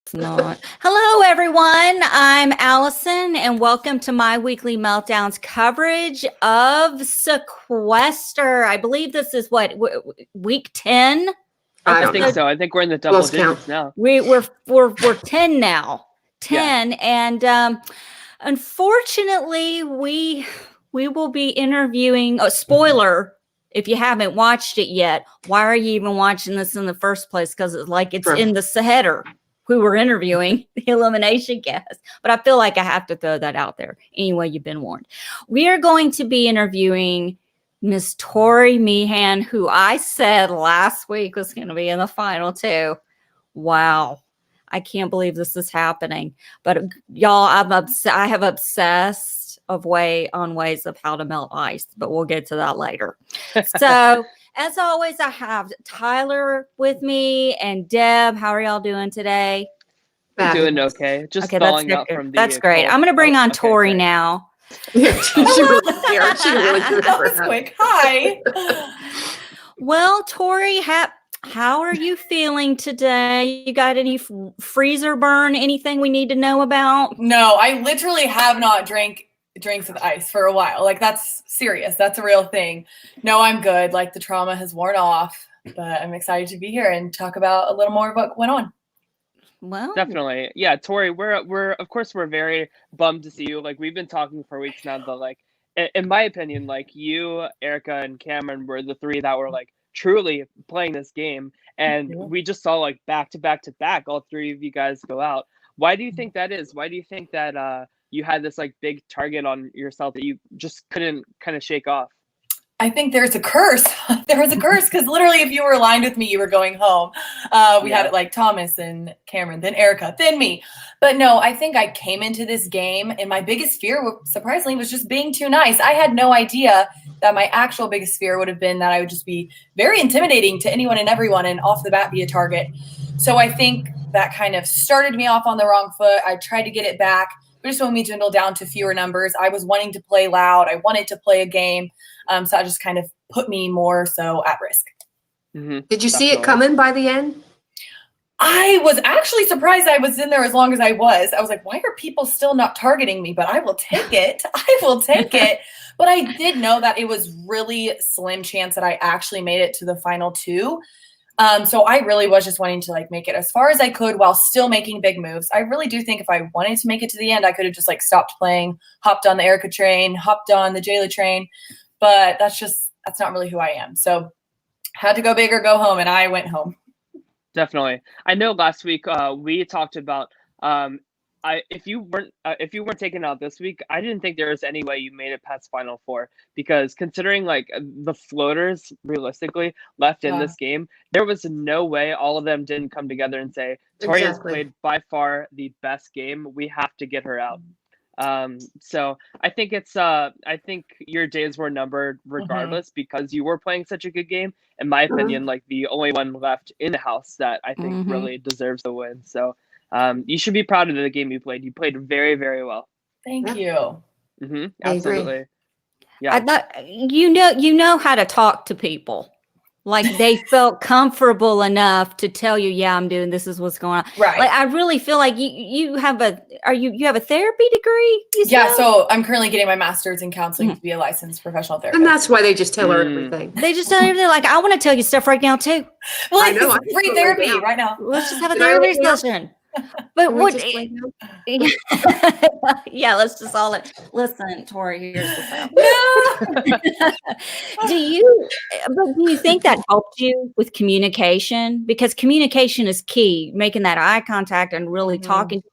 It's not. Hello, everyone. I'm Allison, and welcome to my weekly Meltdowns coverage of Sequester. I believe this is week 10. I think so. I think we're in the double digits now. We're 10 now. 10, yeah. And unfortunately, we will be interviewing. Oh, spoiler! If you haven't watched it yet, why are you even watching this in the first place? Because it's in the header. Who we're interviewing, the Elimination guest. But I feel like I have to throw that out there. Anyway, you've been warned. We are going to be interviewing Miss Tori Meehan, who I said last week was going to be in the final too. Wow. I can't believe this is happening. But y'all, I have obsessed ways of how to melt ice, but we'll get to that later. So as always, I have Tyler with me and Deb. How are y'all doing today? Doing okay. Just thawing out from the That's great. I'm going to bring on Tori now. Yeah, she really that was quick. Hi. Well, Tori, how are you feeling today? You got any freezer burn? Anything we need to know about? No, I literally have not drank drinks with ice for a while. Like, that's serious. That's a real thing. No, I'm good. Like, the trauma has worn off, but I'm excited to be here and talk about a little more of what went on. Well, definitely. Yeah, Tori, we're of course we're very bummed to see you. Like, we've been talking for weeks now, but like in my opinion, like you, Erica, and Cameron were the three that were like truly playing this game. And we just saw like back to back, all three of you guys go out. Why do you think that is? Why do you think that you had this like big target on yourself that you just couldn't kind of shake off? I think there's a curse. There was a curse because literally if you were aligned with me, you were going home. We had it like Thomas and Cameron, then Erica, then me. But no, I think I came into this game and my biggest fear, surprisingly, was just being too nice. I had no idea that my actual biggest fear would have been that I would just be very intimidating to anyone and everyone and off the bat be a target. So I think that kind of started me off on the wrong foot. I tried to get it back. But just when we dwindled down to fewer numbers, I was wanting to play loud. I wanted to play a game. So that just kind of put me more so at risk. Mm-hmm. Did you see it coming by the end? I was actually surprised I was in there as long as I was. I was like, why are people still not targeting me? But I will take it. I will take it. But I did know that it was really slim chance that I actually made it to the final two. So I really was just wanting to like make it as far as I could while still making big moves. I really do think if I wanted to make it to the end, I could have just like stopped playing, hopped on the Erica train, hopped on the Jayla train. But that's not really who I am. So had to go big or go home, and I went home. Definitely. I know last week we talked about if you weren't taken out this week, I didn't think there was any way you made it past Final Four, because considering like the floaters realistically left in this game, there was no way all of them didn't come together and say, Tori has played by far the best game. We have to get her out. So I think I think your days were numbered regardless, because you were playing such a good game. In my opinion, like the only one left in the house that I think really deserves the win. So you should be proud of the game you played. You played very, very well. Thank you. Absolutely. Yeah. I thought you know how to talk to people. Like they felt comfortable enough to tell you, yeah, I'm doing this is what's going on. Right. Like I really feel like you have a therapy degree? Yeah, so I'm currently getting my master's in counseling to be a licensed professional therapist. And that's why they just tell her everything. They just tell her everything. Like, I want to tell you stuff right now too. Well, I know. Free therapy right now. Let's just have a therapy session. But what? Yeah, let's just all listen, Tori. Here's the do you think that helped you with communication? Because communication is key. Making that eye contact and really talking.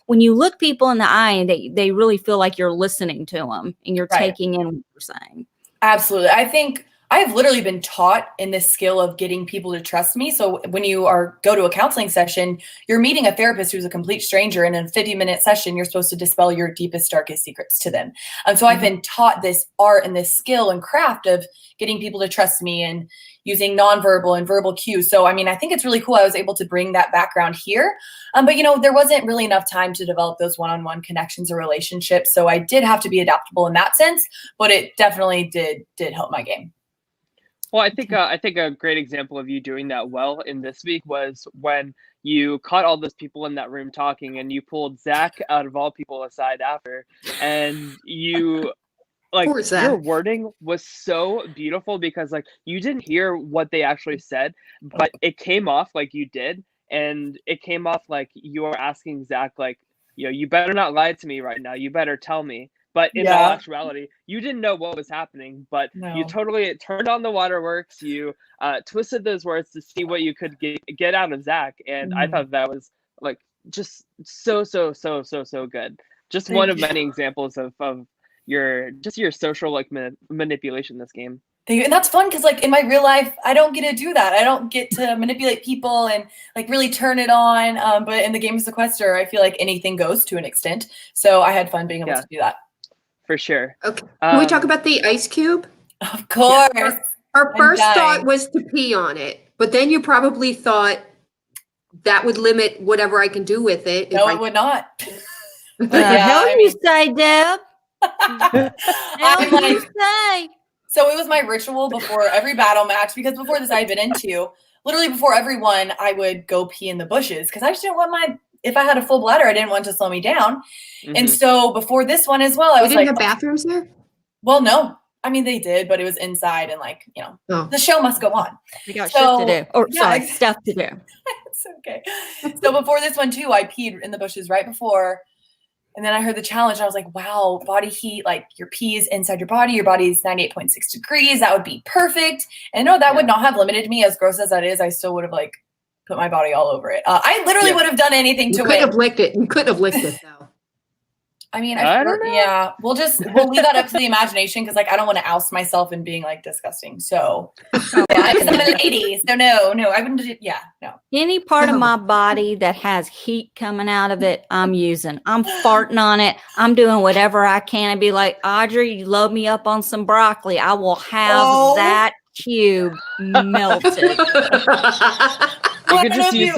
When you look people in the eye, and they really feel like you're listening to them and you're taking in what you're saying. Absolutely, I think I've literally been taught in this skill of getting people to trust me. So when you go to a counseling session, you're meeting a therapist who's a complete stranger, and in a 50-minute session, you're supposed to dispel your deepest, darkest secrets to them. And so I've been taught this art and this skill and craft of getting people to trust me and using nonverbal and verbal cues. So, I mean, I think it's really cool I was able to bring that background here. But, there wasn't really enough time to develop those one-on-one connections or relationships. So I did have to be adaptable in that sense, but it definitely did help my game. Well, I think a great example of you doing that well in this week was when you caught all those people in that room talking, and you pulled Zach out of all people aside after, and you like Poor Zach. your wording was so beautiful because like you didn't hear what they actually said, but it came off like you did, and it came off like you were asking Zach like, you better not lie to me right now. You better tell me. But in all actuality, you didn't know what was happening, but you totally turned on the waterworks. You twisted those words to see what you could get out of Zach. And I thought that was like just so good. Just one of many examples of your social like manipulation this game. Thank you. And that's fun because like in my real life, I don't get to do that. I don't get to manipulate people and like really turn it on. But in the game of Sequester, I feel like anything goes to an extent. So I had fun being able to do that. For sure. Okay. Can we talk about the ice cube? Of course. Yeah. Our first thought was to pee on it, but then you probably thought that would limit whatever I can do with it. No, it would not. What the hell you say, Deb? I'm like, say? So it was my ritual before every battle match, because before this I've been into, literally before everyone, I would go pee in the bushes because I just didn't want if I had a full bladder, I didn't want to slow me down. And so before this one as well, I was didn't have bathrooms there? Well, no. I mean, they did, but it was inside and like, the show must go on. We got shit to do. Or stuff to do. It's okay. So before this one too, I peed in the bushes right before. And then I heard the challenge and I was like, wow, body heat, like your pee is inside your body is 98.6 degrees. That would be perfect. And no, that would not have limited me. As gross as that is, I still would have like put my body all over it. I literally would have done anything to win. You couldn't have licked it though. I mean, I don't know. Yeah, we'll leave that up to the imagination because like I don't want to oust myself and being like disgusting. So because I'm a lady, so no, I wouldn't. Yeah, no. Any part of my body that has heat coming out of it, I'm using. I'm farting on it. I'm doing whatever I can and be like, Audrey, you load me up on some broccoli. I will have that cube melted. You could just use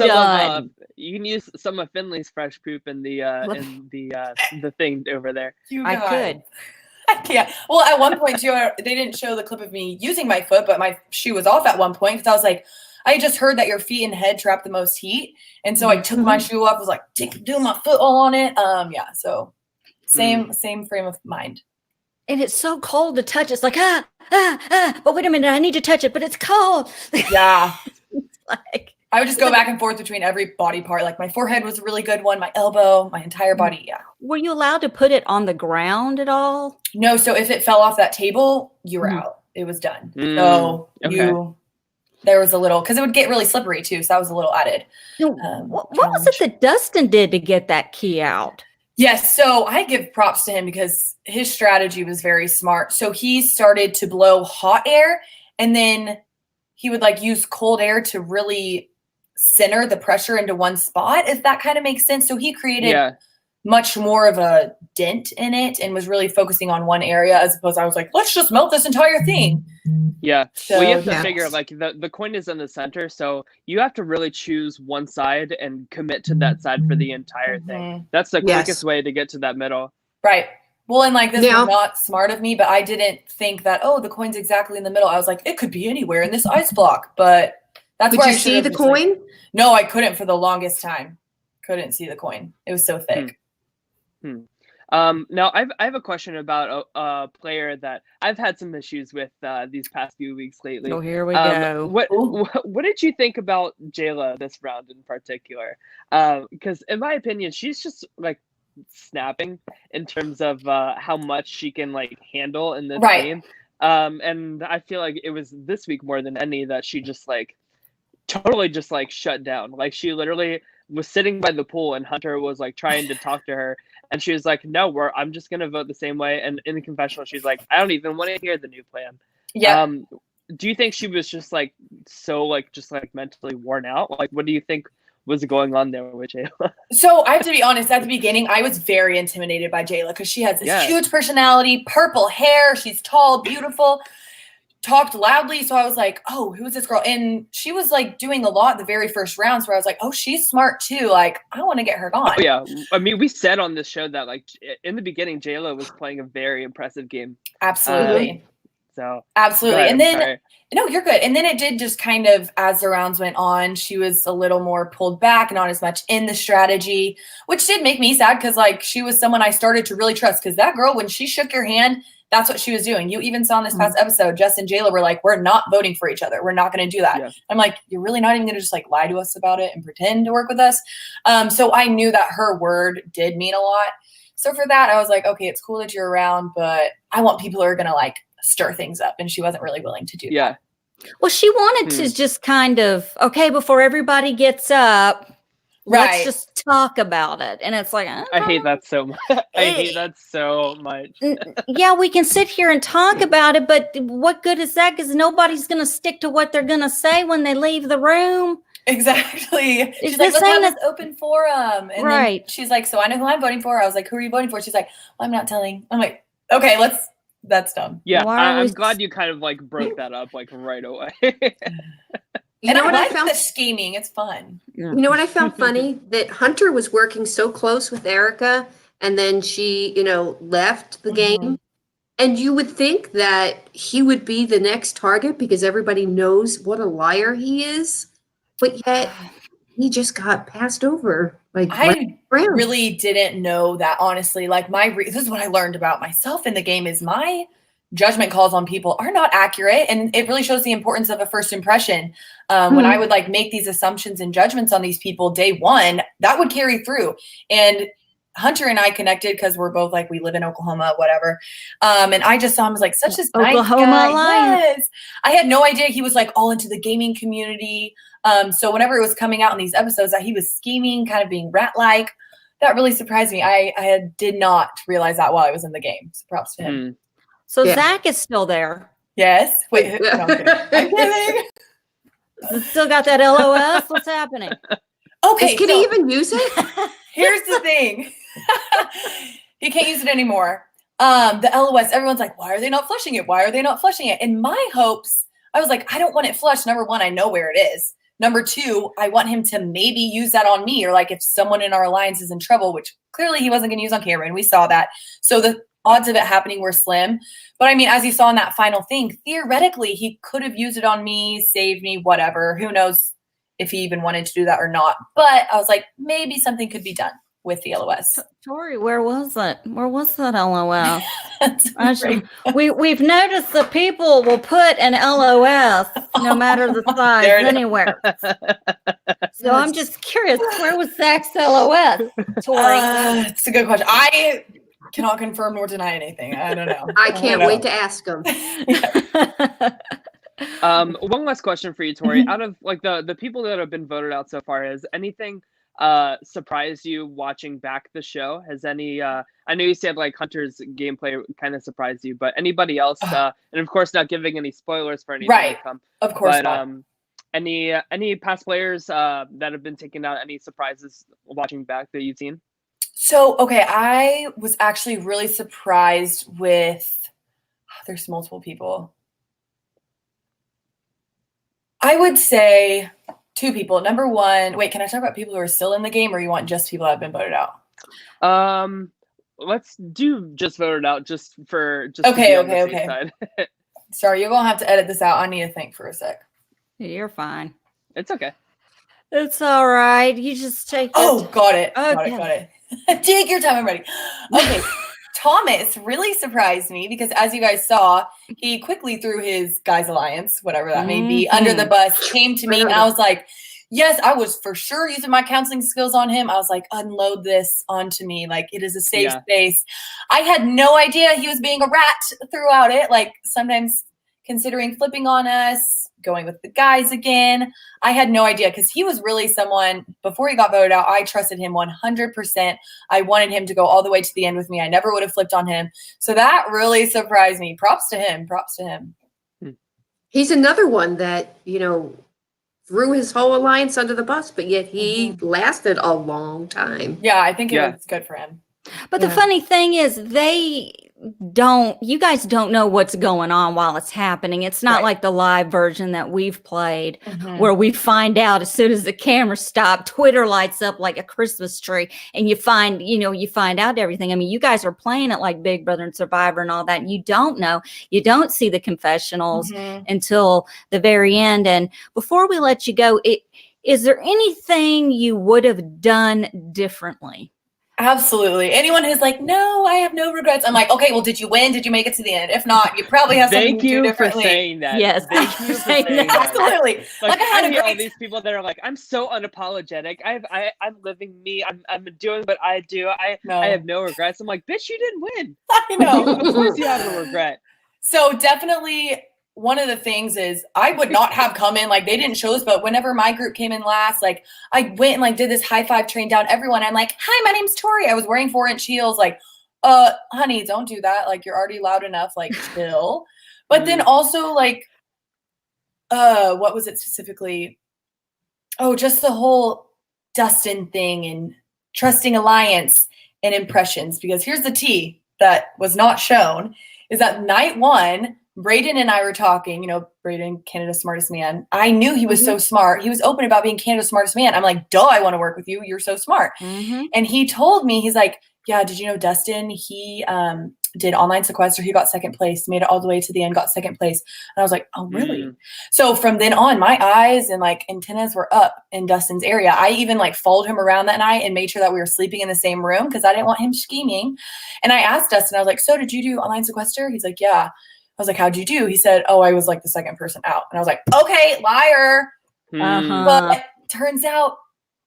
you can use some of Finley's fresh poop in the thing over there. I could. I can't. Well, at one point too, they didn't show the clip of me using my foot, but my shoe was off at one point because I was like, I just heard that your feet and head trap the most heat, and so I took my shoe off. Was like, doing my foot all on it. Yeah. So same frame of mind. And it's so cold to touch. It's like but wait a minute, I need to touch it, but it's cold. Yeah. It's like. I would just go back and forth between every body part. Like my forehead was a really good one, my elbow, my entire body. Yeah. Were you allowed to put it on the ground at all? No. So if it fell off that table, you were out. It was done. So there was a little, because it would get really slippery too. So that was a little added. What was it that Dustin did to get that key out? Yes. So I give props to him because his strategy was very smart. So he started to blow hot air, and then he would like use cold air to really center the pressure into one spot, if that kind of makes sense. So he created much more of a dent in it and was really focusing on one area, as opposed to I was like, let's just melt this entire thing. Yeah. So, well, you have to figure like the coin is in the center, so you have to really choose one side and commit to that side for the entire thing. That's the quickest way to get to that middle. Right. Well, and like this was not smart of me, but I didn't think that, the coin's exactly in the middle. I was like, it could be anywhere in this ice block, but that's where I see the coin? No, I couldn't for the longest time. Couldn't see the coin. It was so thick. Now I have a question about a player that I've had some issues with these past few weeks lately. Oh, here we go. What did you think about Jayla this round in particular? Because in my opinion, she's just like snapping in terms of how much she can like handle in this game. And I feel like it was this week more than any that she just like totally just like shut down. Like she literally was sitting by the pool and Hunter was like trying to talk to her, and she was like, no, I'm just gonna vote the same way. And in the confessional, she's like, I don't even want to hear the new plan. Do you think she was just like so like just like mentally worn out? Like what do you think was going on there with Jayla? So I have to be honest, at the beginning, I was very intimidated by Jayla because she has this huge personality, purple hair, she's tall, beautiful, talked loudly. So I was like, oh, who is this girl? And she was like doing a lot the very first rounds where I was like, oh, she's smart too. Like, I want to get her gone. Oh, yeah. I mean, we said on this show that like in the beginning, Jayla was playing a very impressive game. Absolutely. So absolutely. ahead, And then sorry. no, you're good. And then it did just kind of, as the rounds went on, she was a little more pulled back, not as much in the strategy, which did make me sad because like she was someone I started to really trust. Because that girl, when she shook your hand, that's what she was doing. You even saw in this past episode, Jess and Jayla were like, we're not voting for each other. We're not going to do that. Yeah. I'm like, you're really not even going to just like lie to us about it and pretend to work with us. So I knew that her word did mean a lot. So for that, I was like, okay, it's cool that you're around, but I want people who are going to like stir things up. And she wasn't really willing to do that. Well, she wanted to just kind of, okay, before everybody gets up, let's just talk about it. And it's like, I hate that so much. I hate that so much. Yeah, we can sit here and talk about it, but what good is that? Because nobody's going to stick to what they're going to say when they leave the room. Exactly. She's like, let's have this open forum. And then she's like, so I know who I'm voting for. I was like, who are you voting for? She's like, well, I'm not telling. I'm like, okay, that's dumb. Yeah, I'm glad you kind of like broke that up like right away. You know what I found the scheming. It's fun. You know what I found funny? That Hunter was working so close with Erica, and then she, left the game. And you would think that he would be the next target because everybody knows what a liar he is. But yet he just got passed over. Like I really didn't know that, honestly. Like this is what I learned about myself in the game is my judgment calls on people are not accurate. And it really shows the importance of a first impression. When I would like make these assumptions and judgments on these people day one, that would carry through. And Hunter and I connected because we're both like, we live in Oklahoma, whatever. And I just saw him as like such a nice guy. Yes. I had no idea he was like all into the gaming community. So whenever it was coming out in these episodes that he was scheming, kind of being rat-like, that really surprised me. I did not realize that while I was in the game. So props to him. So Zach is still there. Yes. Wait, no, I'm kidding. I'm kidding. Still got that LOS? What's happening? Okay. Can he even use it? Here's the thing. He can't use it anymore. The LOS, everyone's like, why are they not flushing it? Why are they not flushing it? In my hopes, I was like, I don't want it flushed. Number one, I know where it is. Number two, I want him to maybe use that on me, or like if someone in our alliance is in trouble, which clearly he wasn't going to use on camera, and we saw that. So the odds of it happening were slim. But I mean, as you saw in that final thing, theoretically, he could have used it on me, saved me, whatever. Who knows if he even wanted to do that or not. But I was like, maybe something could be done with the LOS. Tori, where was it? Where was that LOS? We've noticed that people will put an LOS no matter the size anywhere. So I'm just curious, where was Zach's LOS, Tori? It's a good question. I cannot confirm nor deny anything. I don't know. I can't wait to ask him. One last question for you, Tori. Out of like the people that have been voted out so far, has anything surprised you watching back the show? Has any I know you said like Hunter's gameplay kind of surprised you, but anybody else and of course not giving any spoilers for anything to come. Of course but, not. Any past players that have been taking out, any surprises watching back that you've seen? So, okay, I was actually really surprised with there's multiple people. I would say two people. Number one, wait, can I talk about people who are still in the game, or you want just people that have been voted out? Let's do just voted out, just okay. Sorry, you're gonna have to edit this out. I need to think for a sec. You're fine. It's okay. It's all right. You just take. Got it. Okay. Got it. Take your time. I'm ready. Okay. Thomas really surprised me because, as you guys saw, he quickly threw his guys' alliance, whatever that may be, under the bus, came to me, and I was like, yes, I was for sure using my counseling skills on him. I was like, unload this onto me. Like, it is a safe space. I had no idea he was being a rat throughout it. Like, sometimes considering flipping on us, going with the guys again. I had no idea because he was really someone, before he got voted out, I trusted him 100%. I wanted him to go all the way to the end with me. I never would have flipped on him. So that really surprised me. Props to him. He's another one that, threw his whole alliance under the bus, but yet he lasted a long time. Yeah, I think it was good for him. But the funny thing is you guys don't know what's going on while it's happening. It's not like the live version that we've played where we find out as soon as the camera stopped, Twitter lights up like a Christmas tree and you find out everything. I mean, you guys are playing it like Big Brother and Survivor and all that. And you don't know, you don't see the confessionals until the very end. And before we let you go, is there anything you would have done differently? Absolutely. Anyone who's like, no, I have no regrets. I'm like, okay, well, did you win? Did you make it to the end? If not, you probably have something to do differently. Thank you for saying that. Yes. Thank you for saying that. Absolutely. Like I had I a hear all great these people that are like, I'm so unapologetic. I'm living me. I'm doing what I do. I have no regrets. I'm like, bitch, you didn't win. I know. Of course you have a regret. So definitely one of the things is I would not have come in, like they didn't show us, but whenever my group came in last, like I went and like did this high five, train down everyone. I'm like, hi, my name's Tori. I was wearing 4-inch heels. Like, honey, don't do that. Like you're already loud enough, like chill. But then also like, what was it specifically? Oh, just the whole Dustin thing and trusting alliance and impressions, because here's the tea that was not shown is that night one, Brayden and I were talking, Brayden, Canada's smartest man. I knew he was so smart. He was open about being Canada's smartest man. I'm like, duh, I want to work with you. You're so smart. And he told me, he's like, yeah, did you know Dustin? He did online sequester. He got second place, made it all the way to the end, got second place. And I was like, oh, really? So from then on, my eyes and like antennas were up in Dustin's area. I even like followed him around that night and made sure that we were sleeping in the same room because I didn't want him scheming. And I asked Dustin, I was like, so did you do online sequester? He's like, yeah. I was like, how'd you do? He said, oh, I was like the second person out. And I was like, okay, liar. But turns out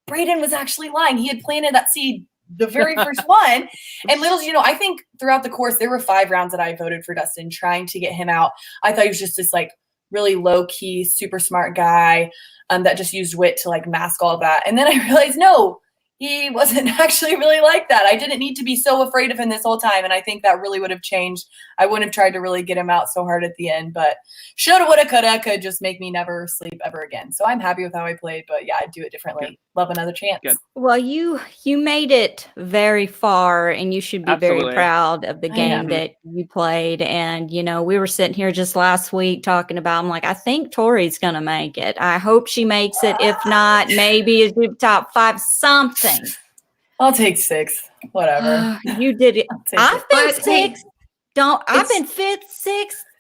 Brayden was actually lying. He had planted that seed the very first one. And little, I think throughout the course, there were 5 rounds that I voted for Dustin trying to get him out. I thought he was just this like really low key, super smart guy that just used wit to like mask all of that. And then I realized, no, he wasn't actually really like that. I didn't need to be so afraid of him this whole time. And I think that really would have changed. I wouldn't have tried to really get him out so hard at the end, but shoulda, woulda, coulda could just make me never sleep ever again. So I'm happy with how I played, but yeah, I'd do it differently. Good. Love another chance. Good. Well, you made it very far, and you should be Absolutely. very proud of the game that you played. And, we were sitting here just last week talking about, I'm like, I think Tori's going to make it. I hope she makes it. If not, maybe it's top 5 something. I'll take 6. Whatever. You did it. I've been 6. I've been 5th,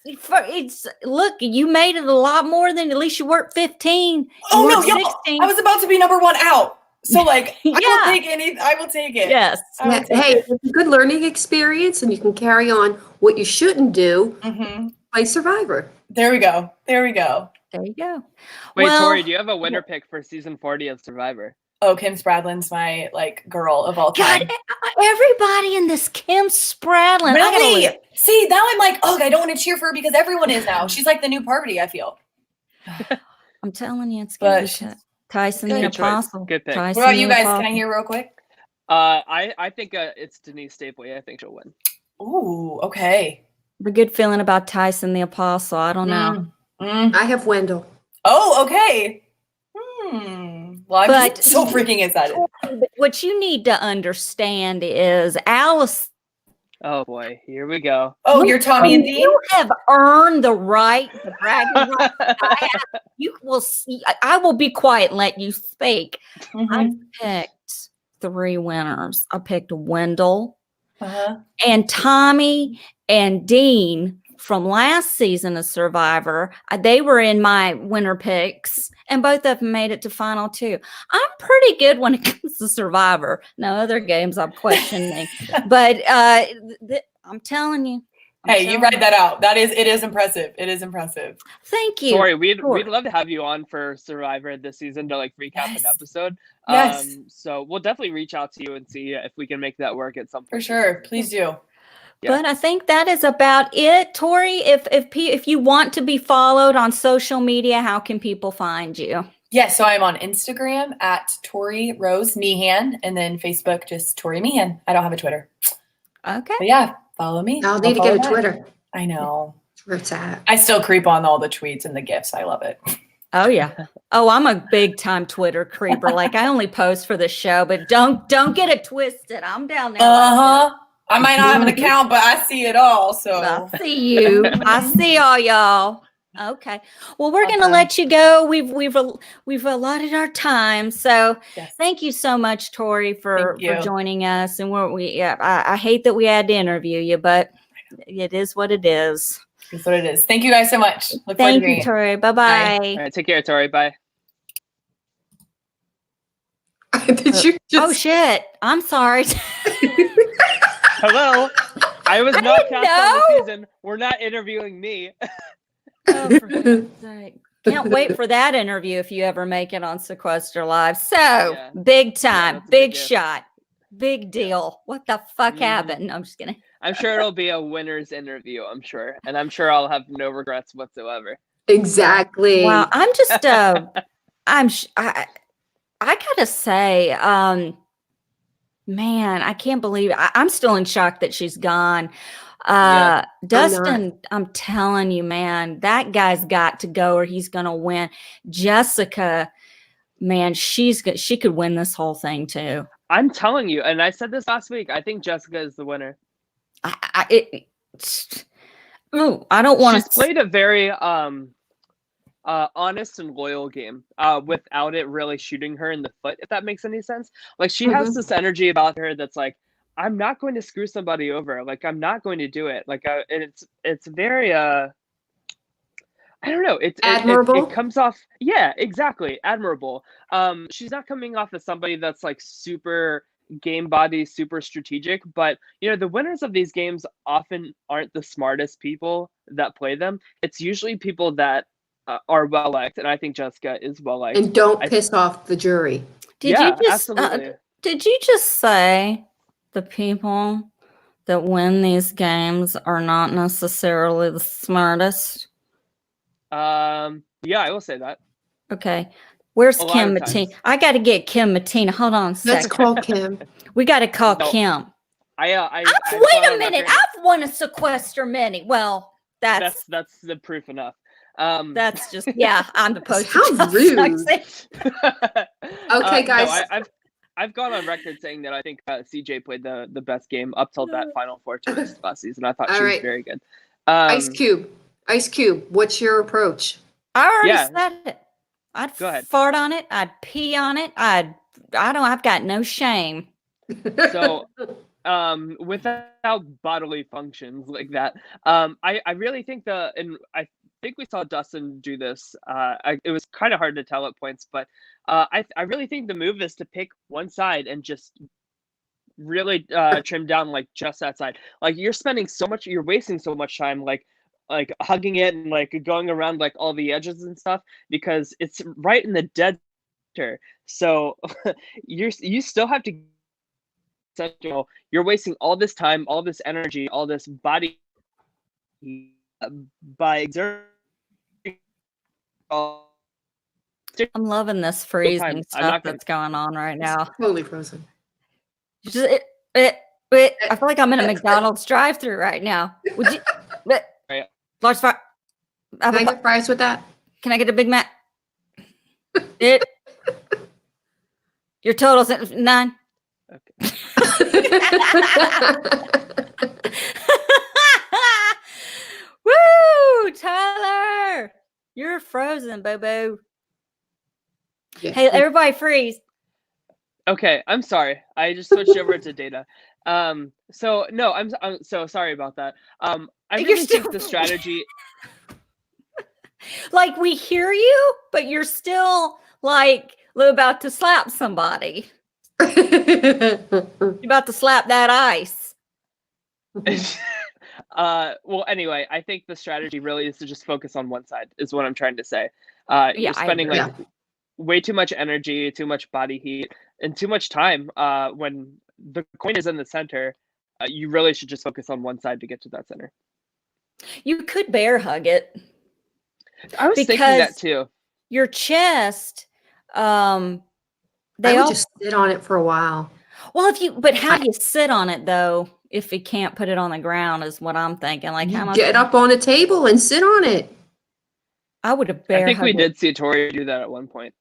6th. Look, you made it a lot more than at least you worked 15. Oh no, 16. I was about to be number 1 out. So like, I will take it. Yes. Hey, it's a good learning experience, and you can carry on what you shouldn't do. Play Survivor. There we go. There you go. Wait, Tori, do you have a winner pick for season 40 of Survivor? Oh, Kim Spradlin's my like girl of all time. God, everybody in this Kim Spradlin. Really? See, now I'm like, I don't want to cheer for her because everyone is now. She's like the new party, I feel. I'm telling you, it's good. Tyson the Apostle. Good pick. What about you guys? Can I hear real quick? I think it's Denise Stapley. I think she'll win. Ooh, okay. A good feeling about Tyson the Apostle. I don't know. I have Wendell. Oh, okay. Well, I'm just so freaking excited. What you need to understand is Alice. Oh boy, here we go. Oh, you're Tommy and Dean? You have earned the right, the bragging right. You will see. I will be quiet and let you speak. I picked 3 winners. I picked Wendell and Tommy and Dean from last season of Survivor. They were in my winner picks, and both of them made it to final 2. I'm pretty good when it comes to Survivor. No other games I'm questioning, but I'm telling you. You write that out. It is impressive. It is impressive. Thank you. Tori, we'd love to have you on for Survivor this season to like recap an episode. Yes. So we'll definitely reach out to you and see if we can make that work at some point. For sure. Please do. Yeah. But I think that is about it. Tori, if you want to be followed on social media, how can people find you? Yes, so I'm on Instagram at Tori Rose Meehan, and then Facebook just Tori Meehan. I don't have a Twitter. Okay. But yeah, follow me. I'll need to get a Twitter. I know. Where it's at. I still creep on all the tweets and the GIFs. I love it. Oh yeah. Oh, I'm a big time Twitter creeper. Like I only post for the show, but don't get it twisted. I'm down there. I might not have an account, but I see it all. So I see you. I see all y'all. Okay. Well, we're gonna Awesome. let you go. We've allotted our time. So Yes. thank you so much, Tori, for Thank you. joining us. And I hate that we had to interview you, but it is what it is. That's what it is. Thank you guys so much. Look forward to Thank meeting you, Tori. Bye-bye. All right, take care, Tori. Bye. Did you just? Oh shit. I'm sorry. Hello. I was I not didn't cast on the know. season. We're not interviewing me. Oh, for God's sake. Can't wait for that interview if you ever make it on Sequester Live. So Yeah. big time, that's a big big deal. shot, big deal. What the fuck Mhm. happened? No, I'm just kidding. I'm sure it'll be a winner's interview, I'm sure. And I'm sure I'll have no regrets whatsoever. Exactly. Wow, I'm just I gotta say, man, I can't believe I'm still in shock that she's gone. Yeah. Dustin, I'm telling you, man, that guy's got to go or he's gonna win. Jessica, man, she could win this whole thing too. I'm telling you, and I said this last week, I think Jessica is the winner. I don't want She's to played a very honest and loyal game without it really shooting her in the foot, if that makes any sense. Like, she has this energy about her that's like, I'm not going to screw somebody over. Like, I'm not going to do it. Like, and it's very I don't know. Admirable? It comes off, yeah, exactly, admirable. She's not coming off as somebody that's like super game body, super strategic, but the winners of these games often aren't the smartest people that play them. It's usually people that are well liked, and I think Jessica is well liked. And don't piss off the jury. Did you absolutely. Did you just say the people that win these games are not necessarily the smartest? Yeah, I will say that. Okay. Where's A lot Kim of times. Matina? I got to get Kim Matina. Hold on a Let's second. call Kim. We got to call No. Kim. Wait Wait a minute. I've won a Sequester mini. Well, that's the proof enough. that's just I'm the poster How child. rude. Okay, guys. No, I've gone on record saying that I think CJ played the best game up till that Final Four tournament last season. I thought All she was right. very good. Ice Cube, what's your approach? I already Yeah. said it. I'd Go ahead. fart on it. I'd pee on it. I've got no shame. So without bodily functions like that, I really think and I think we saw Dustin do this. It was kind of hard to tell at points, but I really think the move is to pick one side and just really trim down like just that side. Like, you're wasting so much time like hugging it and like going around like all the edges and stuff because it's right in the dead center. So you still have to. You're wasting all this time, all this energy, all this body by exerting. I'm loving this freezing I'm not stuff gonna- that's going on right now. Totally frozen. Just, I feel like I'm in a McDonald's drive-through right now. Would you? Right. Large fry. Can I get fries with that? Can I get a Big Mac? Your total's 9. Okay. Woo, Tyler, you're frozen, Bobo. Yeah. Hey, everybody, freeze. Okay, I'm sorry. I just switched over to data. So no, I'm so sorry about that. I You're really think still- the strategy. Like, we hear you, but you're still like about to slap somebody. You're about to slap that ice. Well, anyway, I think the strategy really is to just focus on one side. Is what I'm trying to say. You're spending agree. like way too much energy, too much body heat, and too much time. When the coin is in the center, you really should just focus on one side to get to that center. You could bear hug it. I was thinking that Because too. your chest. They I would all just sit on it for a while. well. But how do you sit on it though? If you can't put it on the ground, is what I'm thinking. Like, how much? Get up on a table and sit on it. I would have bear. I think we hugged it. did see Tori do that at one point.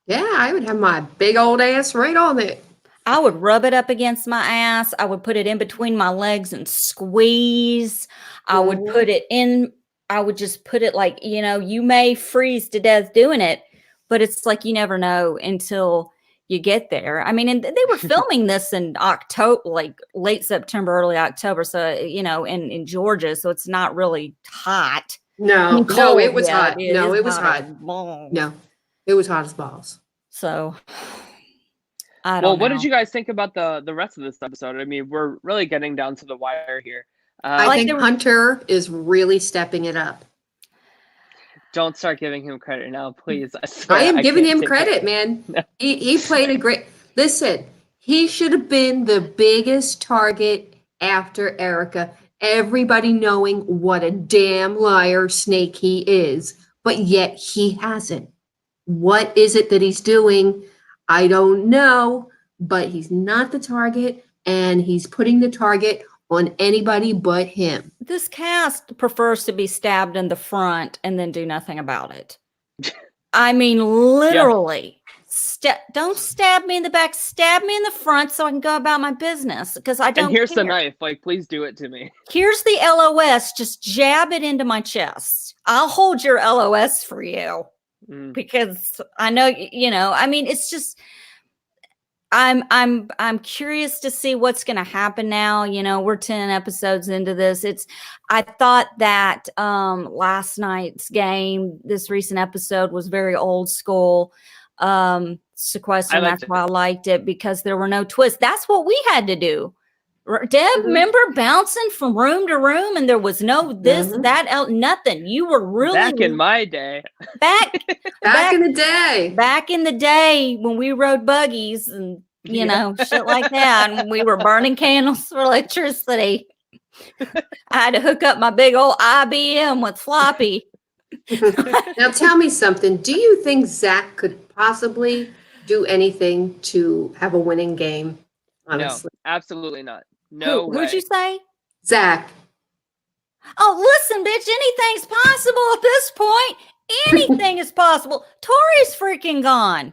Yeah, I would have my big old ass right on it. I would rub it up against my ass. I would put it in between my legs and squeeze. I would put it in. I would just put it like, you may freeze to death doing it, but it's like you never know until you get there. I mean, and they were filming this in October, like late September, early October. So, in Georgia, so it's not really hot. No, cold, it was yeah, hot. No, it was hot. as balls. No, it was hot as balls. So, I don't know. Well, what did you guys think about the rest of this episode? I mean, we're really getting down to the wire here. I think Hunter is really stepping it up. Don't start giving him credit now, please. I am giving him credit, man. He played a great. Listen, he should have been the biggest target after Erica. Everybody knowing what a damn liar Snake he is, but yet he hasn't. What is it that he's doing? I don't know, but he's not the target, and he's putting the target on anybody but him. This cast prefers to be stabbed in the front and then do nothing about it. I mean, literally. Yeah. Don't stab me in the back. Stab me in the front so I can go about my business, because I don't And here's care. the knife. Like, please do it to me. Here's the LOS. Just jab it into my chest. I'll hold your LOS for you, because I know, I mean, it's just, I'm curious to see what's going to happen now. We're 10 episodes into this. I thought that last night's this recent episode was very old school. Sequester, and that's why I liked it, because there were no twists. That's what we had to do. Deb, remember bouncing from room to room, and there was no this, that, nothing. You were really back in my day. Back in the day. Back in the day when we rode buggies and shit like that, and we were burning candles for electricity. I had to hook up my big old IBM with floppy. Now tell me something. Do you think Zach could possibly do anything to have a winning game? Honestly, no, absolutely not. No way. Who'd you say? Zach. Oh, listen, bitch, anything's possible at this point. Anything is possible. Tori's freaking gone.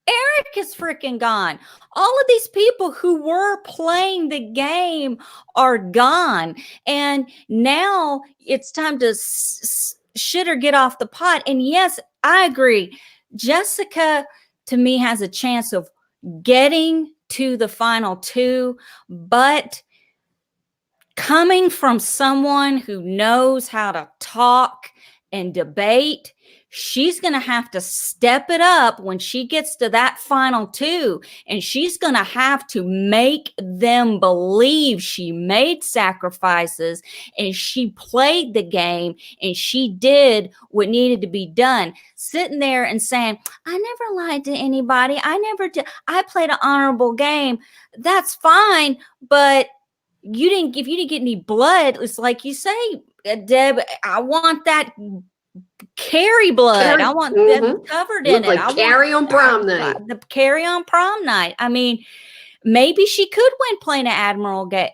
Eric is freaking gone. All of these people who were playing the game are gone. And now it's time to shit or get off the pot. And yes, I agree. Jessica, to me, has a chance of getting to the final two, but coming from someone who knows how to talk and debate, she's going to have to step it up when she gets to that final two, and she's going to have to make them believe she made sacrifices and she played the game and she did what needed to be done. Sitting there and saying, I never lied to anybody. I never did. I played an honorable game. That's fine. But if you didn't get any blood, it's like you say, Deb, I want that Carrie blood. I want that covered in it. Carrie on prom night. The Carrie on prom night. I mean, maybe she could win playing an Admiral. I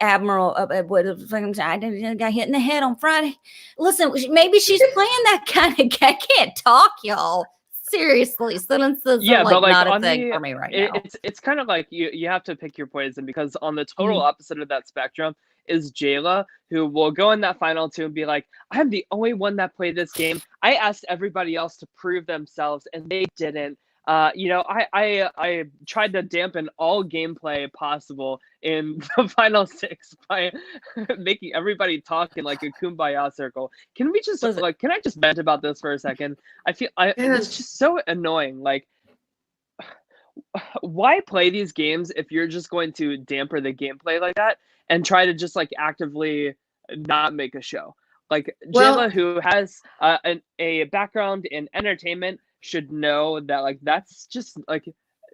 got hit in the head on Friday. Listen, maybe she's playing that kind of game. I can't talk, y'all. Seriously, sentences are but like not a on thing for me right now. It's kind of like you have to pick your poison, because on the total opposite of that spectrum is Jayla, who will go in that final two and be like, I'm the only one that played this game. I asked everybody else to prove themselves and they didn't. I tried to dampen all gameplay possible in the final six by making everybody talk in like a kumbaya circle. Can we just can I just vent about this for a second? It's just so annoying. Like, why play these games if you're just going to damper the gameplay like that and try to just like actively not make a show? Like, Jayla, who has a background in entertainment, should know that like that's just like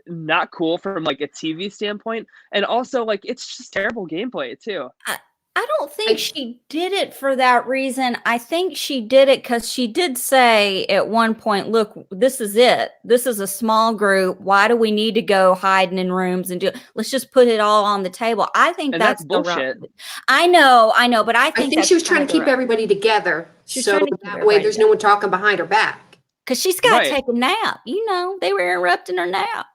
not cool from like a TV standpoint, and also like it's just terrible gameplay too. I don't think she did it for that reason. I think she did it because she did say at one point, look, this is it. This is a small group. Why do we need to go hiding in rooms and let's just put it all on the table. I think that's bullshit. I know, but I think she was trying to keep everybody together. So that way there's no one talking behind her back. Because she's got to take a nap. They were interrupting her nap.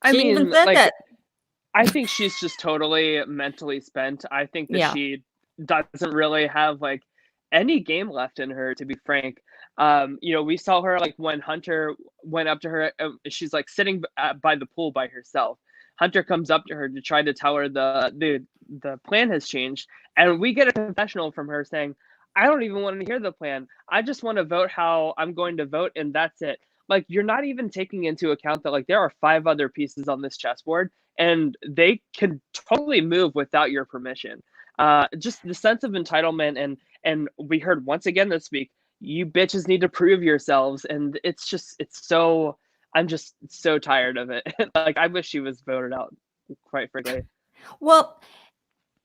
I mean, even said like, that. I think she's just totally mentally spent. I think that she doesn't really have like any game left in her, to be frank. We saw her like when Hunter went up to her, she's like sitting by the pool by herself. Hunter comes up to her to try to tell her the plan has changed, and we get a confessional from her saying, I don't even want to hear the plan. I just want to vote how I'm going to vote, and that's it. Like, you're not even taking into account that like there are 5 other pieces on this chessboard, and they can totally move without your permission. Just the sense of entitlement, and we heard once again this week, you bitches need to prove yourselves, and it's so. I'm just so tired of it. Like, I wish she was voted out, quite frankly. Well,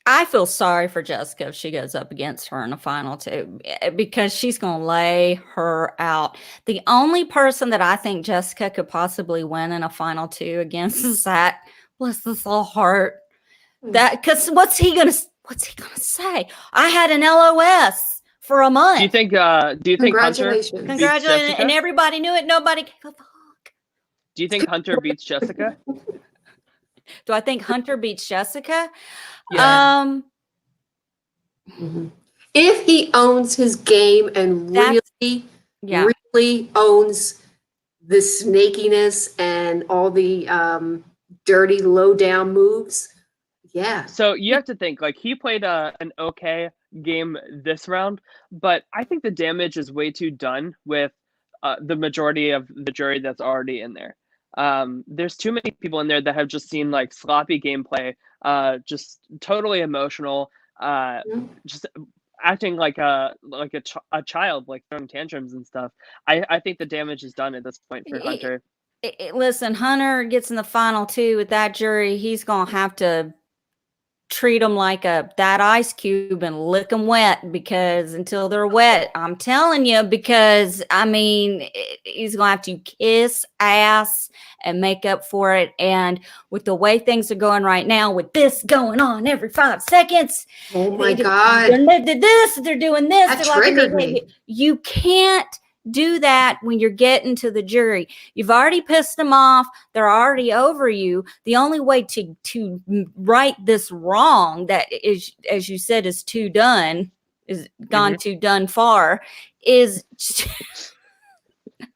I feel sorry for Jessica if she goes up against her in the final 2, because she's going to lay her out. The only person that I think Jessica could possibly win in a final 2 against is that, bless his little heart. That, because what's he gonna say? I had an LOS for a month. Do you think Hunter beats Congratulations. Jessica? And everybody knew it. Nobody gave a fuck. Do you think Hunter beats Jessica? Do I think Hunter beats Jessica? Yeah. If he owns his game and really owns the snakiness and all the dirty, low down moves, yeah. So you have to think, like, he played an okay game this round, but I think the damage is way too done with the majority of the jury that's already in there. There's too many people in there that have just seen like sloppy gameplay, just totally emotional, just acting like a child, like throwing tantrums and stuff. I think the damage is done at this point for Hunter. Listen, Hunter gets in the final 2 with that jury. He's gonna have to treat them like that ice cube and lick them wet, because until they're wet, I'm telling you, because I mean, he's gonna have to kiss ass and make up for it. And with the way things are going right now, with this going on every 5 seconds, oh my God, they did this, they're doing this. That triggered me. You can't do that when you're getting to the jury. You've already pissed them off. They're already over you. The only way to right this wrong that is, as you said, is too done, is gone too done far, is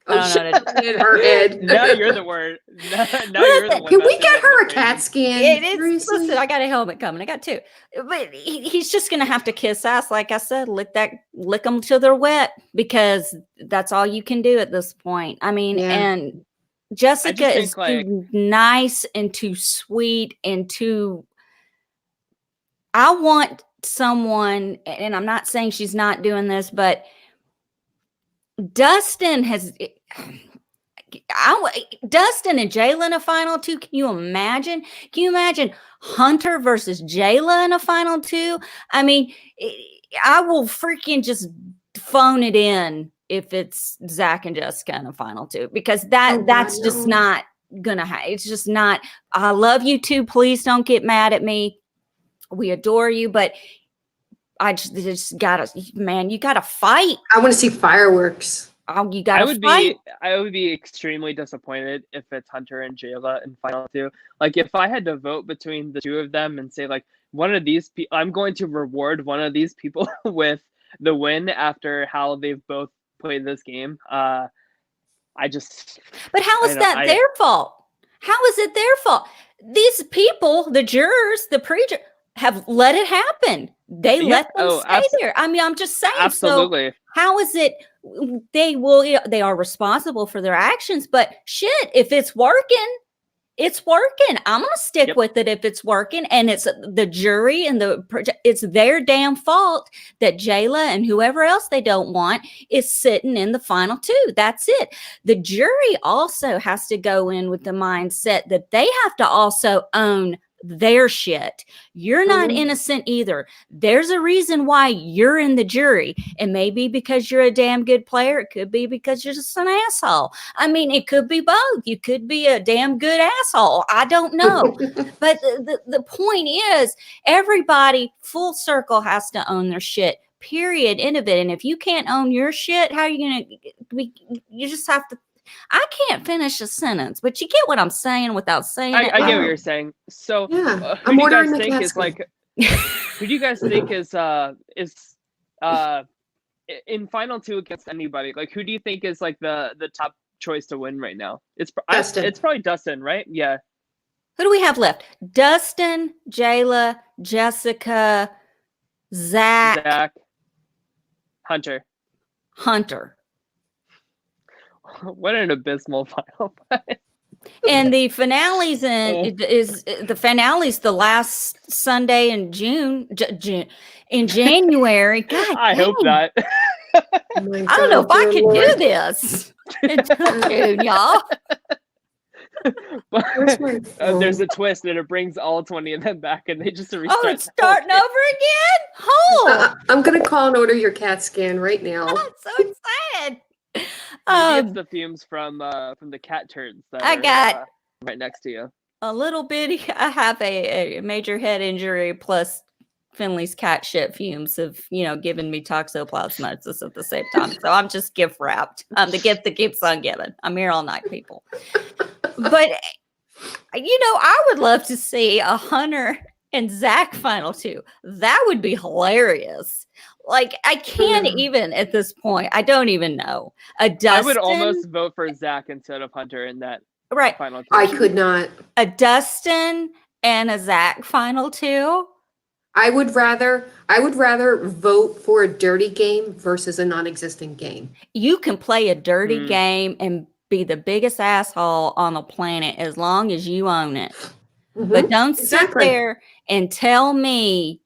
Oh, shit in her head. Now you're the word. Now you're the one. Can we get her a CAT scan? Listen, I got a helmet coming. I got 2. But he's just going to have to kiss ass, like I said, lick them till they're wet, because that's all you can do at this point. I mean, and Jessica is too nice and too sweet and too. I want someone, and I'm not saying she's not doing this, but Dustin has. Dustin and Jayla in a final 2. Can you imagine? Can you imagine Hunter versus Jayla in a final 2? I mean, I will freaking just phone it in if it's Zach and Jessica in a final 2, because that's just not gonna happen. It's just not. I love you 2. Please don't get mad at me. We adore you, but I just gotta, man, you gotta fight. I want to see fireworks. Oh, you gotta fight. I would be extremely disappointed if it's Hunter and Jayla in final 2. Like, if I had to vote between the 2 of them and say like one of these people, I'm going to reward one of these people with the win after how they've both played this game. But how is that their fault? How is it their fault? These people, the jurors, the pre-jurors, have let it happen. They let them stay there. I mean, I'm just saying. Absolutely. So how is it? They are responsible for their actions, but shit, if it's working, it's working. I'm going to stick with it if it's working. And it's the jury and it's their damn fault that Jayla and whoever else they don't want is sitting in the final 2. That's it. The jury also has to go in with the mindset that they have to also own their shit. You're not innocent either. There's a reason why you're in the jury. And maybe because you're a damn good player. It could be because you're just an asshole. I mean, it could be both. You could be a damn good asshole. I don't know. But the point is, everybody full circle has to own their shit. Period. End of it. And if you can't own your shit, how are you going to, you just have to, I can't finish a sentence, but you get what I'm saying without saying it. I get what you're saying. So, Yeah, who I'm do you ordering guys the think is casket. who do you guys think is in final two against anybody? Like, who do you think is like the top choice to win right now? It's probably Dustin, right? Yeah. Who do we have left? Dustin, Jayla, Jessica, Zach, Hunter. What an abysmal final. And the finale's the last Sunday in June, in January. God, I hope not. Oh my I don't know if God, I dear could Lord. do this. It's June, y'all. Where's my phone? There's a twist and it brings all 20 of them back and they just restart. Oh, it's starting over again? Oh, I'm going to call and order your CAT scan right now. I'm so excited. Maybe it's the fumes from the cat turds that I are got right next to you. a little bit. I have a major head injury plus Finley's cat shit fumes have, given me toxoplasmosis at the same time. So I'm just gift wrapped. I'm the gift that keeps on giving. I'm here all night, people. But, I would love to see a Hunter and Zach final two. That would be hilarious. Like, I can't even at this point. I don't even know. I would almost vote for Zach instead of Hunter in that final two. I could not. A Dustin and a Zach final two. I would rather vote for a dirty game versus a non-existent game. You can play a dirty game and be the biggest asshole on the planet as long as you own it. But don't sit there and tell me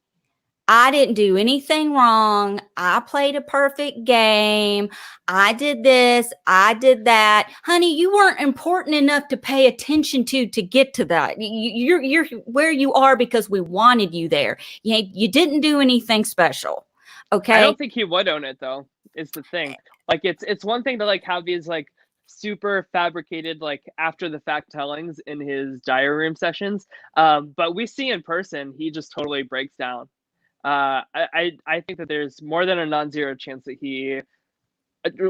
I didn't do anything wrong. I played a perfect game. I did this. I did that. Honey, you weren't important enough to pay attention to get to that. You're where you are because we wanted you there. You didn't do anything special. Okay. I don't think he would own it though, is the thing. Like it's one thing to like have these like super fabricated like after the fact tellings in his diary room sessions. But we see in person, he just totally breaks down. I think that there's more than a non-zero chance that he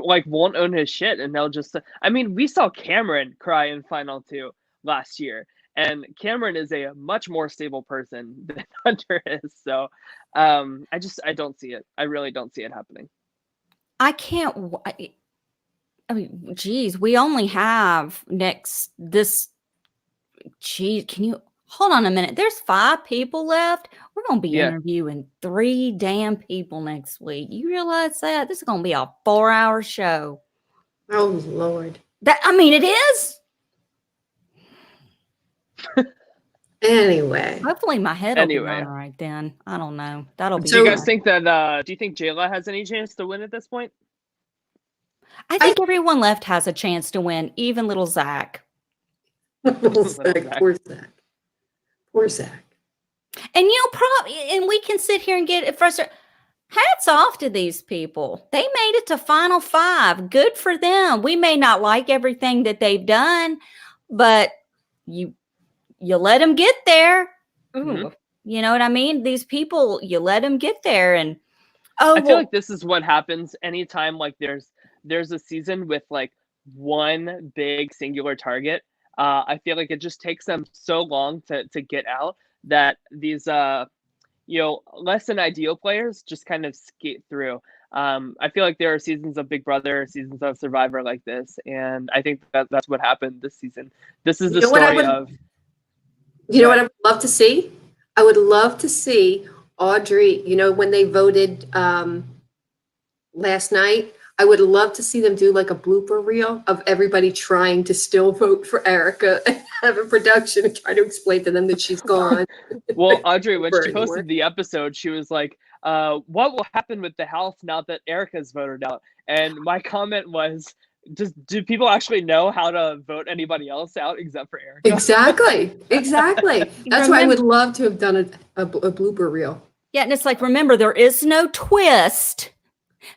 like won't own his shit and they'll just I mean, we saw Cameron cry in final two last year and Cameron is a much more stable person than Hunter is. So I don't see it. I really don't see it happening. I can't. I mean, geez, we only have this. Geez, can you hold on a minute? There's 5 people left. We're going to be interviewing 3 damn people next week. You realize that? This is going to be a 4-hour show. Oh, Lord. It is. Anyway. Hopefully my head will be all right then. I don't know. That'll be. Do you guys think that, do you think Jayla has any chance to win at this point? I think everyone left has a chance to win, even little Zach. Poor Zach. And and we can sit here and get frustrated. Hats off to these people. They made it to Final 5. Good for them. We may not like everything that they've done, but you let them get there. You know what I mean? These people, you let them get there, and I feel like this is what happens anytime like there's a season with like one big singular target. I feel like it just takes them so long to get out that these less than ideal players just kind of skate through. I feel like there are seasons of Big Brother, seasons of Survivor like this, and I think that's what happened this season. This is the story of. You know what I would love to see? I would love to see Audrey. When they voted last night. I would love to see them do like a blooper reel of everybody trying to still vote for Erica and have a production and try to explain to them that she's gone. Well, Audrey, when she posted the episode, she was like, what will happen with the house now that Erica's voted out? And my comment was, do people actually know how to vote anybody else out except for Erica? Exactly. That's why I would love to have done a blooper reel. Yeah, and it's like, remember, there is no twist.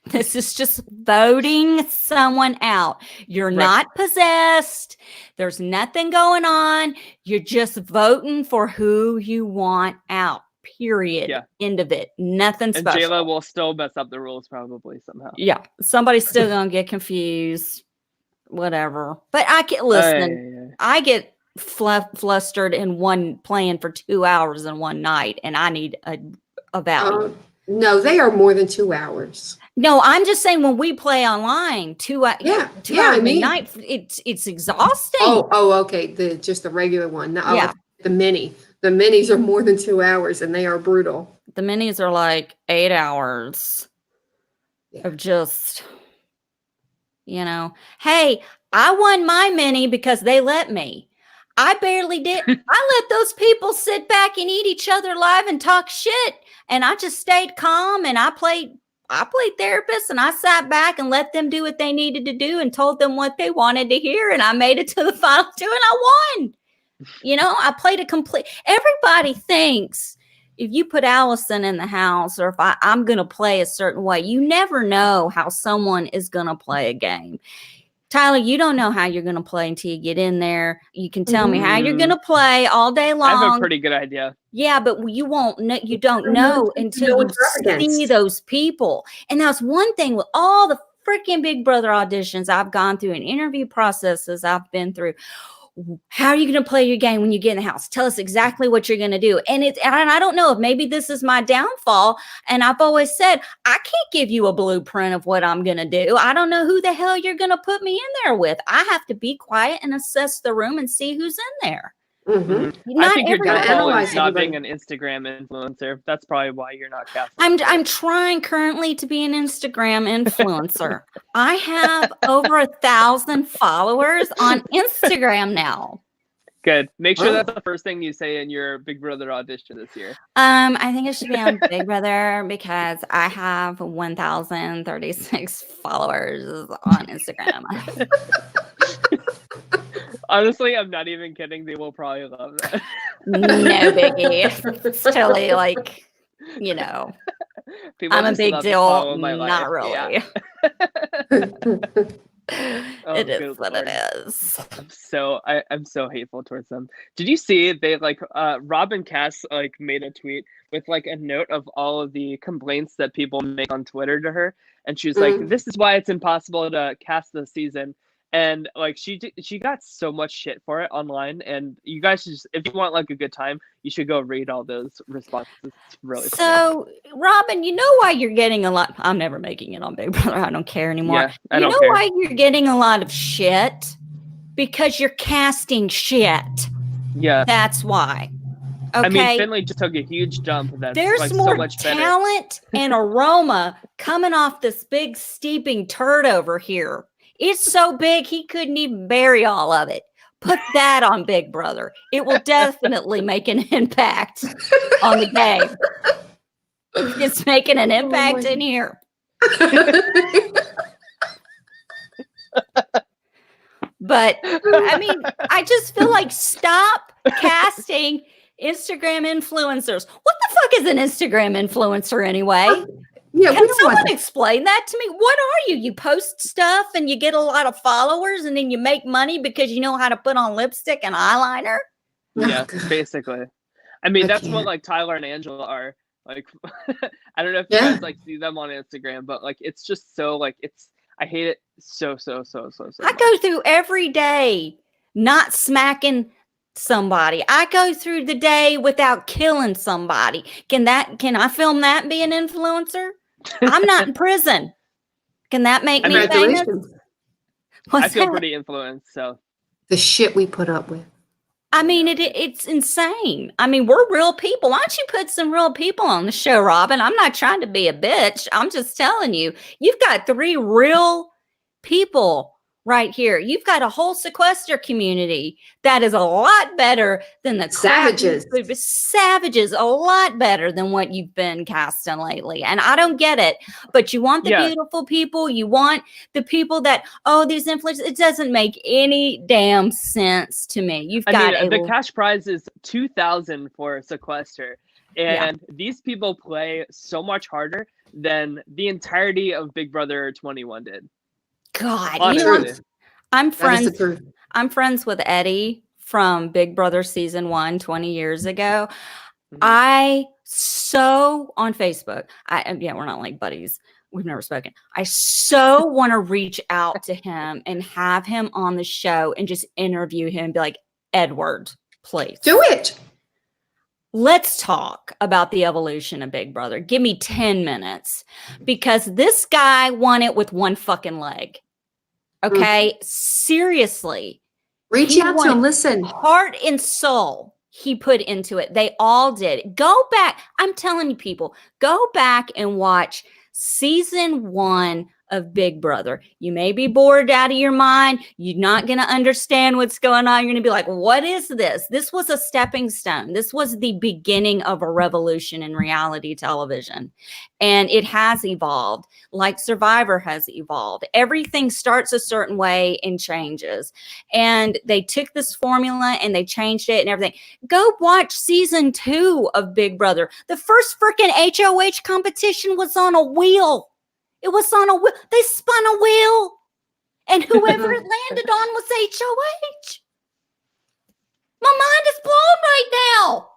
This is just voting someone out. You're not possessed. There's nothing going on. You're just voting for who you want out. Period. Yeah. End of it. Nothing special. And Jayla will still mess up the rules probably somehow. Yeah. Somebody's still going to get confused. whatever. But I can listen. I get flustered in playing for 2 hours in one night, and I need a value. No, they are more than 2 hours. No, I'm just saying when we play online, 2 hours a night, it's exhausting. Okay. Just the regular one. No, the mini. The minis are more than 2 hours, and they are brutal. The minis are like 8 hours of just, hey, I won my mini because they let me. I barely did. I let those people sit back and eat each other alive and talk shit. And I just stayed calm, and I played therapist, and I sat back and let them do what they needed to do and told them what they wanted to hear. And I made it to the final 2 and I won. I played everybody thinks if you put Allison in the house, or if I'm going to play a certain way, you never know how someone is going to play a game. Tyler, you don't know how you're going to play until you get in there. You can tell me how you're going to play all day long. I have a pretty good idea. Yeah, but you won't know. You don't know until you see those people. And that's one thing with all the freaking Big Brother auditions I've gone through and interview processes I've been through. How are you going to play your game when you get in the house? Tell us exactly what you're going to do. And I don't know if maybe this is my downfall. And I've always said, I can't give you a blueprint of what I'm going to do. I don't know who the hell you're going to put me in there with. I have to be quiet and assess the room and see who's in there. Mm-hmm. I think your downfall is not being an Instagram influencer. That's probably why you're not casting. I'm trying currently to be an Instagram influencer. I have over 1,000 followers on Instagram now. Good. Make sure that's the first thing you say in your Big Brother audition this year. I think it should be on Big Brother because I have 1,036 followers on Instagram. Honestly, I'm not even kidding. They will probably love that. No biggie. It's totally like, People I'm a big deal. Not life. really. Yeah. It is what it is. I'm so hateful towards them. Did you see they Robin Cass made a tweet with a note of all of the complaints that people make on Twitter to her, and she was like, "This is why it's impossible to cast this season." And she got so much shit for it online, and you guys should if you want a good time, you should go read all those responses. It's really funny. Robin, you know why you're getting a lot. I'm never making it on Big Brother. I don't care anymore. Yeah, I don't care. You know why you're getting a lot of shit? Because you're casting shit. Yeah, that's why. Okay. I mean, Finley just took a huge jump. There's more so much talent and aroma coming off this big steeping turd over here. It's so big, he couldn't even bury all of it. Put that on Big Brother. It will definitely make an impact on the game. It's making an impact in here. But, I mean, I just feel like stop casting Instagram influencers. What the fuck is an Instagram influencer anyway? Yeah, can someone explain that to me? What are you? You post stuff and you get a lot of followers and then you make money because you know how to put on lipstick and eyeliner? Yeah, basically. I mean, that's what Tyler and Angela are. I don't know if you guys see them on Instagram, but it's just so I hate it so I go through every day not smacking somebody. I go through the day without killing somebody. Can I film that and be an influencer? I'm not in prison. Can that make me famous? I feel pretty influenced, so the shit we put up with. I mean, it's insane. I mean, we're real people. Why don't you put some real people on the show, Robin? I'm not trying to be a bitch. I'm just telling you, you've got 3 real people right here. You've got a whole Sequester community that is a lot better than the Savages. Savages, a lot better than what you've been casting lately. And I don't get it, but you want the beautiful people. You want the people that, these influencers. It doesn't make any damn sense to me. The cash prize is $2,000 for Sequester. And these people play so much harder than the entirety of Big Brother 21 did. God, I'm friends with Eddie from Big Brother season 1 20 years ago. On Facebook. We're not like buddies, we've never spoken. I so want to reach out to him and have him on the show and just interview him and be like, Edward, please. Do it. Let's talk about the evolution of Big Brother. Give me 10 minutes because this guy won it with one fucking leg. Okay? Seriously. Reach He out won to him. it. Listen. Heart and soul he put into it. They all did. Go back. I'm telling you, people, go back and watch season 1 of Big Brother. You may be bored out of your mind. You're not going to understand what's going on. You're going to be like, what is this? This was a stepping stone. This was the beginning of a revolution in reality television. And it has evolved like Survivor has evolved. Everything starts a certain way and changes. And they took this formula and they changed it and everything. Go watch season 2 of Big Brother. The first freaking HOH competition was on a wheel. It was on a wheel. They spun a wheel. And whoever it landed on was HOH. My mind is blown right now.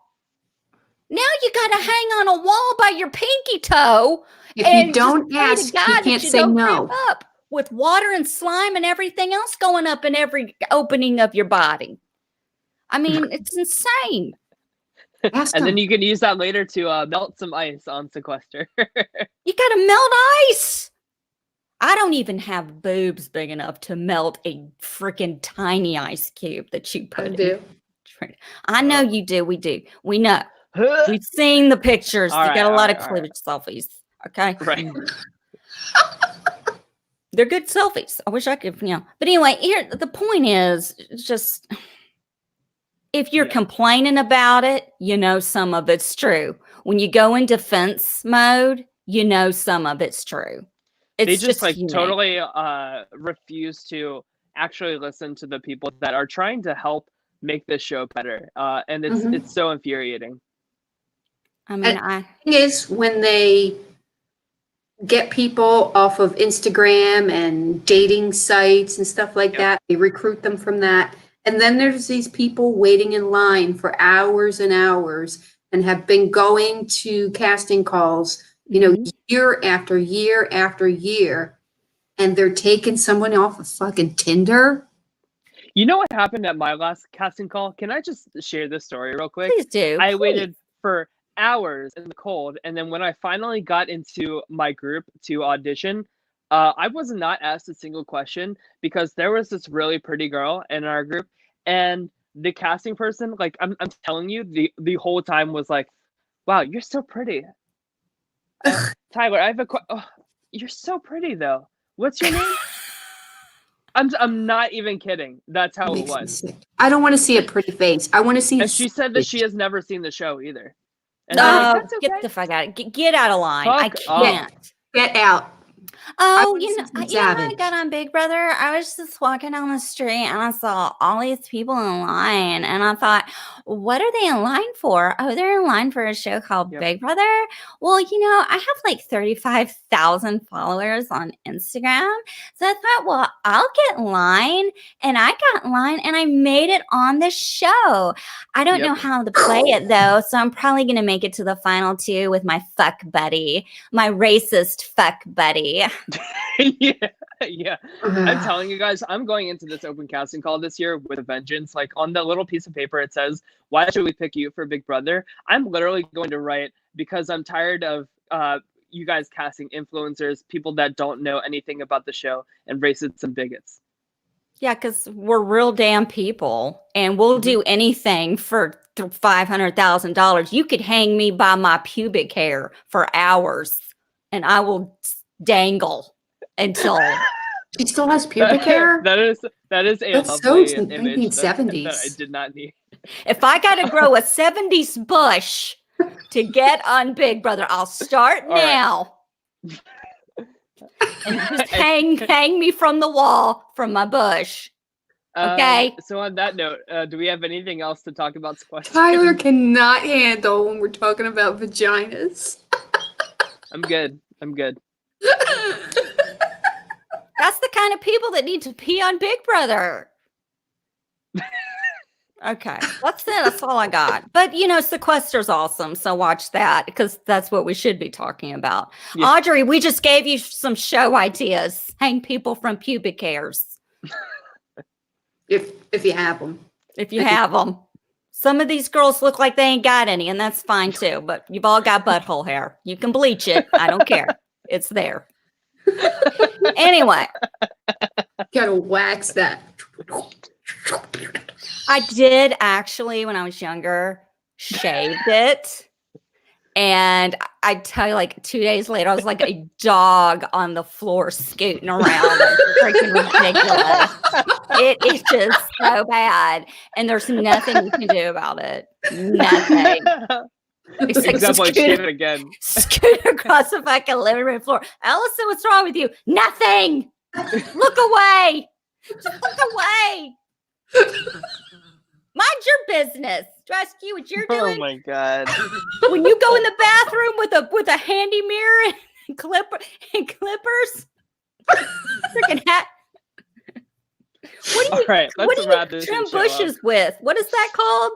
Now you got to hang on a wall by your pinky toe. If and you don't just pray to ask, you God can't that say don't no. cramp up with water and slime and everything else going up in every opening of your body. I mean, it's insane. Ask And then him. you can use that later to melt some ice on Sequester. You got to melt ice. I don't even have boobs big enough to melt a freaking tiny ice cube that you I put in. do. I know you do. We do. We know. We've seen the pictures. All You right, got a all lot right, of all cleavage selfies. Okay. Right. They're good selfies. I wish I could, But anyway, here the point is just if you're complaining about it, some of it's true. When you go in defense mode, some of it's true. It's They just like human. totally refuse to actually listen to the people that are trying to help make this show better. And it's so infuriating. I mean, The thing is, when they get people off of Instagram and dating sites and stuff like that, they recruit them from that. And then there's these people waiting in line for hours and hours and have been going to casting calls, year after year after year, and they're taking someone off of fucking Tinder. You know what happened at my last casting call? Can I just share this story real quick? Please do. I waited for hours in the cold, and then when I finally got into my group to audition, I was not asked a single question because there was this really pretty girl in our group, and the casting person, like I'm telling you, the whole time was like, "Wow, you're so pretty." Tyler, I have you're so pretty though. What's your name? I'm not even kidding. That's how it was. I don't want to see a pretty face. I want to see. And she said that she has never seen the show either. And No, I'm like, that's get okay. the fuck out. Get out of line. I Fuck off. can't. Get out. Oh, wanna you know see some how I savage. got on Big Brother? I was just walking down the street and I saw all these people in line and I thought, what are they in line for? Oh, they're in line for a show called Big Brother. Well, I have like 35,000 followers on Instagram. So I thought, well, I'll get in line. And I got in line and I made it on the show. I don't know how to play it though. So I'm probably going to make it to the final 2 with my fuck buddy, my racist fuck buddy. Yeah. I'm telling you guys, I'm going into this open casting call this year with a vengeance. Like on the little piece of paper, it says, "Why should we pick you for Big Brother?" I'm literally going to write because I'm tired of you guys casting influencers, people that don't know anything about the show, and racists and bigots. Yeah, because we're real damn people, and we'll do anything for $500,000. You could hang me by my pubic hair for hours, and I will dangle until She still has pubic hair. That is a That's lovely so image that 1970s. I did not need. if I got to grow a 70s bush to get on Big Brother, I'll start All right. now. And just hang me from the wall from my bush. Okay. So on that note, do we have anything else to talk about Sequester? Tyler cannot handle when we're talking about vaginas. I'm good. That's the kind of people that need to pee on Big Brother. Okay, that's it. That's all I got. But Sequester's awesome, so watch that because that's what we should be talking about. Yeah. Audrey, we just gave you some show ideas. Hang people from pubic hairs If you have them. if you have them. Some of these girls look like they ain't got any, and that's fine too. But you've all got butthole hair. You can bleach it. I don't care. It's there. Anyway, Gotta wax that. I did actually, when I was younger, shaved it. And I tell you, like 2 days later, I was like a dog on the floor scooting around. It's freaking ridiculous. It is just so bad. And there's nothing you can do about it. Nothing. Except like shave it again. Scoot across the fucking living room floor. Allison, what's wrong with you? Nothing. Look away. Just look away. Mind your business. Do I ask you what you're doing? Oh my god! When you go in the bathroom with a handy mirror and clippers, freaking hat. What do you? All right, What let's do wrap you this trim show up. bushes with? What is that called?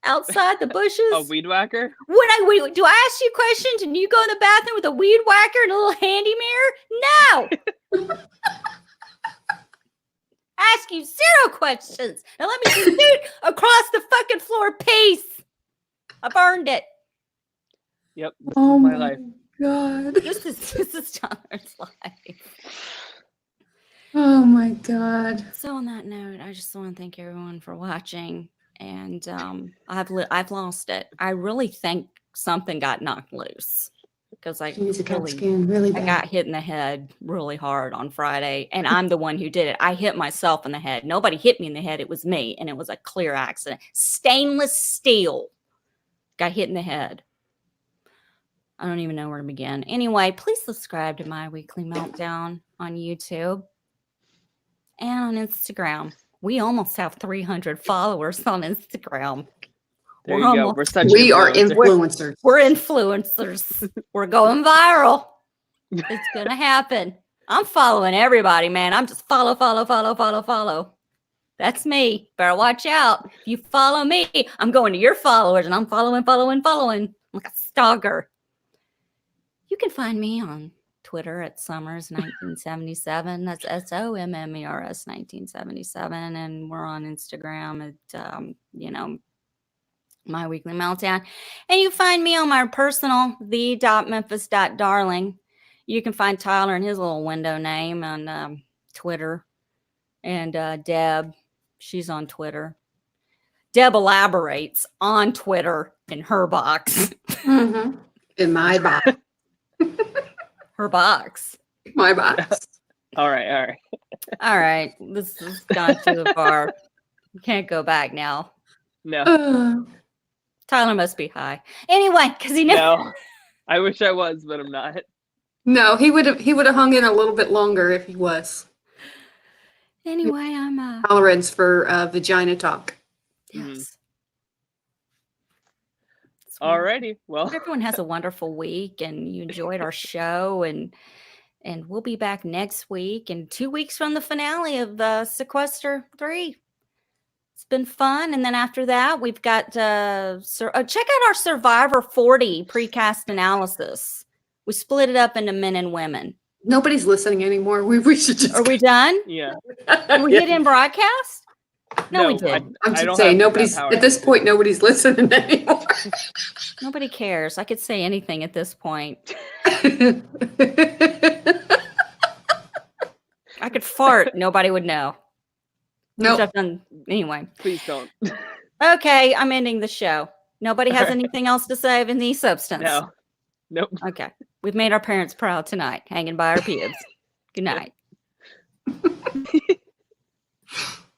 Outside the bushes? A weed whacker? Do I ask you questions and you go in the bathroom with a weed whacker and a little handy mirror? No. Ask you 0 questions and let me scoot across the fucking floor. Peace. I burned it. Yep. This Oh is my my life. God. This is Tyler's life. Oh my God. So on that note, I just want to thank everyone for watching, and I've lost it. I really think something got knocked loose because I Jeez, it got really skinned really I bad. got hit in the head really hard on Friday, and I'm the one who did it. I hit myself in the head. Nobody hit me in the head. It was me, and it was a clear accident. Stainless steel got hit in the head. I don't even know where to begin. Anyway, please subscribe to My Weekly Meltdown on YouTube and on Instagram. We almost have 300 followers on Instagram. There We're you go. almost- We're such We are influencers. influencers. We're influencers. We're going viral. It's going to happen. I'm following everybody, man. I'm just follow. That's me. Better watch out. If you follow me, I'm going to your followers and I'm following like a stalker. You can find me on Twitter at Summers1977. That's SOMMERS 1977. And we're on Instagram at, My Weekly Meltdown. And you find me on my personal, the.memphis.darling. You can find Tyler and his little window name on Twitter. And Deb, she's on Twitter. Deb elaborates on Twitter in her box. Mm-hmm. In my box. Her box. My box. All right. All right. This has gone too far. You can't go back now. No. Tyler must be high. Anyway, because he never. No. I wish I was, but I'm not. No, he would have hung in a little bit longer if he was. Anyway, I'm Tolerance for vagina talk. yes. Alrighty. Well, Hope everyone has a wonderful week and you enjoyed our show, and we'll be back next week and 2 weeks from the finale of Sequester 3. It's been fun, and then after that we've got check out our Survivor 40 precast analysis. We split it up into men and women. Nobody's listening anymore. We should just. Are we done? yeah. Did we hit in broadcast? No, we didn't. I'm I just don't saying have that nobody's power. at this point. Nobody's listening anymore. Nobody cares. I could say anything at this point. I could fart. Nobody would know. Which Nope. I've done anyway. Please don't. Okay, I'm ending the show. Nobody has anything else to say of any substance. No. Nope. Okay. We've made our parents proud tonight, hanging by our pubes. Good night.